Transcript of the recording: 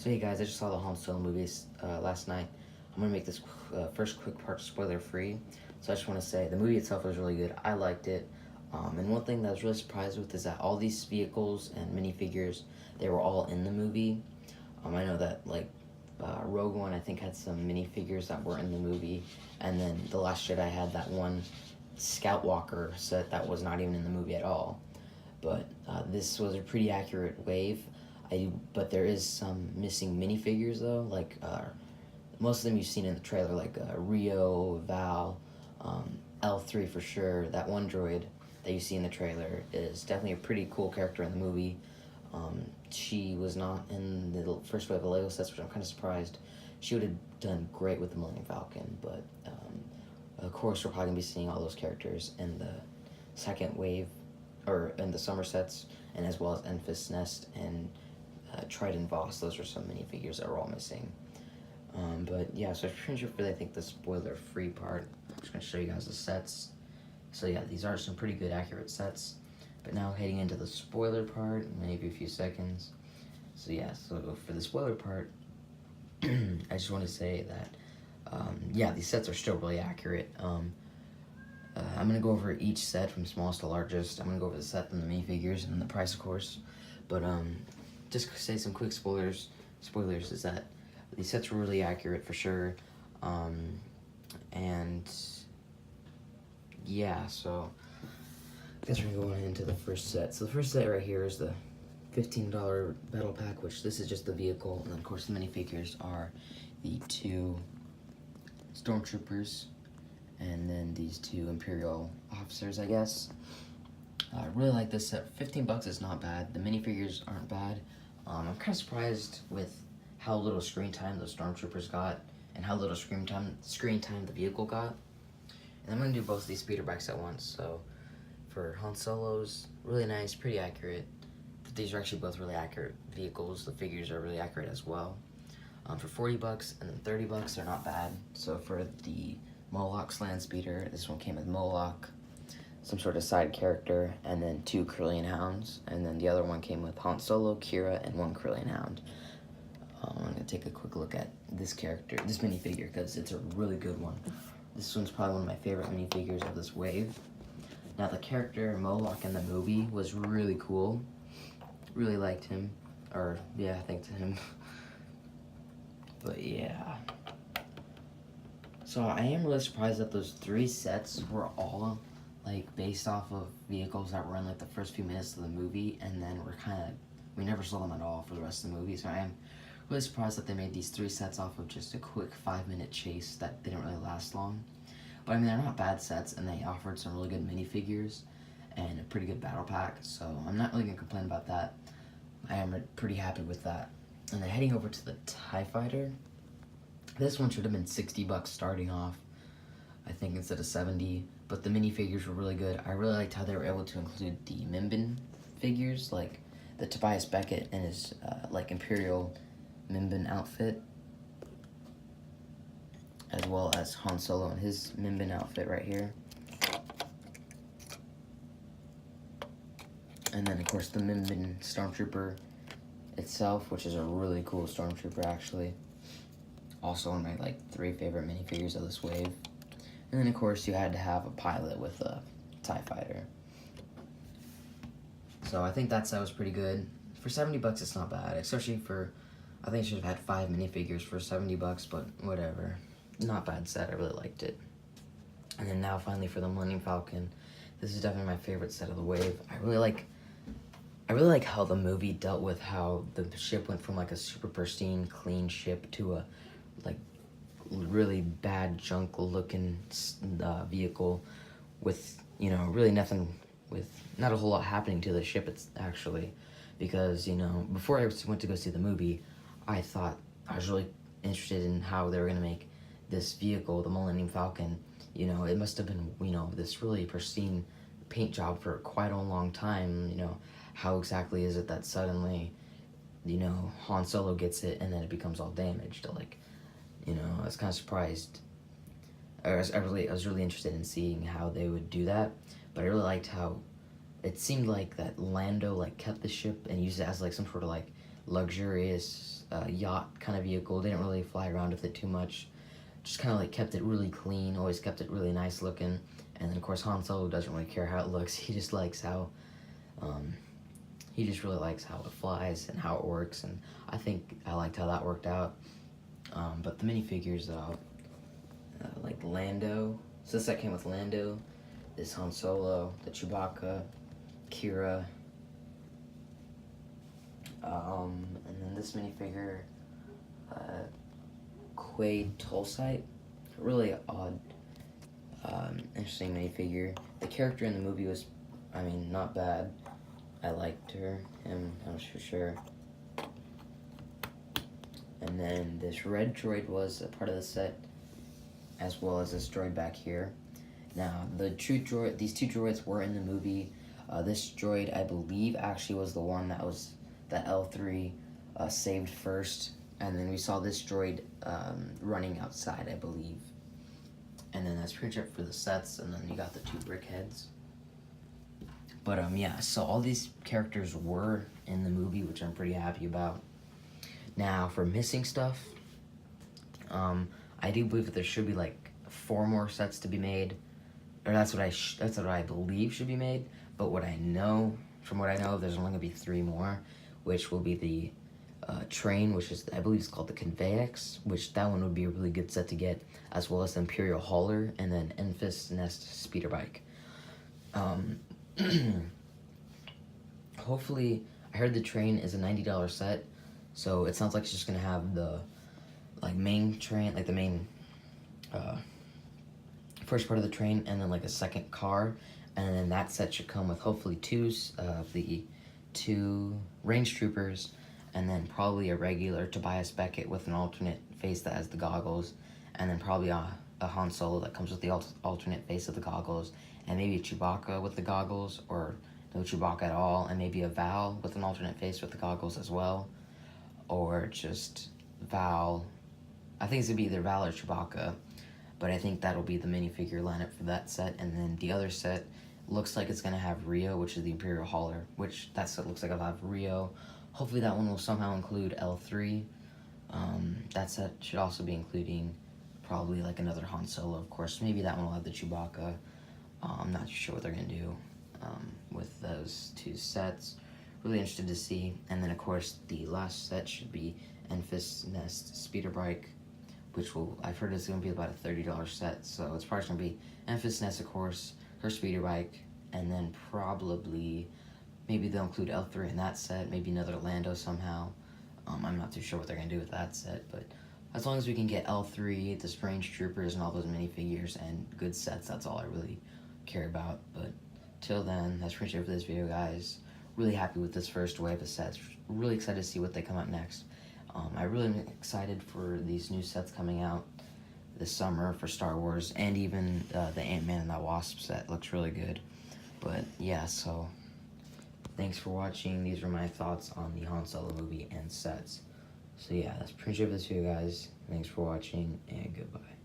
So hey guys, I just saw the Han Solo movies last night. I'm gonna make this first quick part spoiler free. So I just want to say the movie itself was really good. I liked it. And one thing that I was really surprised with is that all these vehicles and minifigures, they were all in the movie. I know that like Rogue One, I think, had some minifigures that were in the movie, and then The Last Jedi had that one Scout Walker set that was not even in the movie at all. But this was a pretty accurate wave. But there is some missing minifigures though, like most of them you've seen in the trailer, like Rio, Val, L3 for sure. That one droid that you see in the trailer is definitely a pretty cool character in the movie. She was not in the first wave of Lego sets, which I'm kind of surprised. She would have done great with the Millennium Falcon, but of course we're probably going to be seeing all those characters in the second wave, or in the summer sets, and as well as Enfys Nest and Trident Voss. Those are some minifigures that are all missing. But yeah, so I'm pretty sure for I think the spoiler-free part, I'm just going to show you guys the sets. So yeah, these are some pretty good accurate sets. But now heading into the spoiler part, maybe a few seconds. So yeah, so for the spoiler part, I just want to say that, yeah, these sets are still really accurate. I'm going to go over each set from smallest to largest. I'm going to go over the set and the minifigures and the price, of course. But just to say some quick spoilers is that these sets were really accurate for sure. And yeah, so I guess we're going to go into the first set. So the first set right here is the $15 battle pack, which this is just the vehicle. And then, of course, the minifigures are the two stormtroopers and then these two Imperial officers, I guess. I really like this set. 15 bucks is not bad. The minifigures aren't bad. I'm kind of surprised with how little screen time those stormtroopers got and how little screen time the vehicle got. And I'm going to do both of these speeder bikes at once. So for Han Solo's, really nice, pretty accurate. But these are actually both really accurate vehicles. The figures are really accurate as well. For 40 bucks and then 30 bucks, they're not bad. So for the Moloch Land Speeder, this one came with Moloch, some sort of side character, and then 2 Corellian Hounds. And then the other one came with Han Solo, Kira, and 1 Corellian Hound. I'm going to take a quick look at this character, this minifigure, because it's a really good one. This one's probably one of my favorite minifigures of this wave. Now, the character Moloch in the movie was really cool. Really liked him. Or, yeah, thanks to him. But, yeah. So, I am really surprised that those 3 sets were all, like, based off of vehicles that were in, like, the first few minutes of the movie, and then we never saw them at all for the rest of the movie. So, I am really surprised that they made these 3 sets off of just a quick 5-minute chase that didn't really last long. But I mean, they're not bad sets, and they offered some really good minifigures and a pretty good battle pack, so I'm not really going to complain about that. I am pretty happy with that. And then heading over to the TIE Fighter, this one should have been 60 bucks starting off, I think, instead of 70, but the minifigures were really good. I really liked how they were able to include the Mimban figures, like the Tobias Beckett and his like Imperial Mimban outfit, as well as Han Solo and his Mimban outfit right here. And then, of course, the Mimban Stormtrooper itself, which is a really cool Stormtrooper, actually. Also one of my, 3 favorite minifigures of this wave. And then, of course, you had to have a pilot with a TIE Fighter. So I think that set was pretty good. For 70 bucks, it's not bad, especially for, I think I should have had 5 minifigures for 70 bucks, but whatever. Not bad set, I really liked it. And then now finally for the Millennium Falcon, this is definitely my favorite set of the wave. I really like how the movie dealt with how the ship went from like a super pristine, clean ship to a like really bad junk looking vehicle with, you know, really nothing, with not a whole lot happening to the ship. It's actually, because, you know, before I went to go see the movie, I thought I was really interested in how they were going to make this vehicle, the Millennium Falcon. You know, it must have been, you know, this really pristine paint job for quite a long time. You know, how exactly is it that suddenly, you know, Han Solo gets it and then it becomes all damaged? Like, you know, I was kind of surprised. I was really interested in seeing how they would do that, but I really liked how it seemed like that Lando like kept the ship and used it as like some sort of like luxurious yacht kind of vehicle. Didn't really fly around with it too much. Just kind of like kept it really clean, always kept it really nice looking. And then of course Han Solo doesn't really care how it looks. He just likes how, he just really likes how it flies and how it works. And I think I liked how that worked out. But the minifigures, like Lando. So this set came with Lando, this Han Solo, the Chewbacca, Kira, and then this minifigure, Quaid Tulsite. Really odd, interesting minifigure. The character in the movie was, I mean, not bad. I liked him, I was for sure. And then this red droid was a part of the set, as well as this droid back here. Now, these two droids were in the movie. This droid, I believe, actually was the one that L3 saved first. And then we saw this droid running outside, I believe. And then that's pretty much for the sets, and then you got the 2 brick heads. But yeah, so all these characters were in the movie, which I'm pretty happy about. Now, for missing stuff, I do believe that there should be like 4 more sets to be made, or that's what I believe should be made. But from what I know, there's only gonna be 3 more, which will be the train, which is, I believe it's called the Convex, which that one would be a really good set to get, as well as the Imperial Hauler, and then Enfys Nest Speeder Bike. Hopefully, I heard the train is a $90 set, so it sounds like it's just gonna have the main train, like the main first part of the train, and then like a second car, and then that set should come with hopefully 2 of the 2 range troopers, and then probably a regular Tobias Beckett with an alternate face that has the goggles, and then probably a Han Solo that comes with the alternate face of the goggles, and maybe a Chewbacca with the goggles, or no Chewbacca at all, and maybe a Val with an alternate face with the goggles as well, or just Val. I think it's gonna be either Val or Chewbacca, but I think that'll be the minifigure lineup for that set. And then the other set looks like it's gonna have Rio, which is the Imperial Hauler, which that set looks like it'll have Rio. Hopefully that one will somehow include L3. That set should also be including probably like another Han Solo, of course. Maybe that one will have the Chewbacca. I'm not sure what they're gonna do with those 2 sets. Really interested to see. And then of course the last set should be Enfys Nest Speeder Bike, which I've heard is gonna be about a $30 set. So it's probably gonna be Enfys Nest, of course, her speeder bike, and then probably maybe they'll include L3 in that set, maybe another Lando somehow. I'm not too sure what they're gonna do with that set, but as long as we can get L3, the Strange Troopers, and all those minifigures and good sets, that's all I really care about. But till then, that's pretty much it for this video, guys. Really happy with this first wave of sets. Really excited to see what they come out next. I really am excited for these new sets coming out this summer for Star Wars, and even the Ant-Man and the Wasp set looks really good. But yeah, so thanks for watching. These are my thoughts on the Han Solo movie and sets. So yeah, that's pretty much it for this video, guys. Thanks for watching, and goodbye.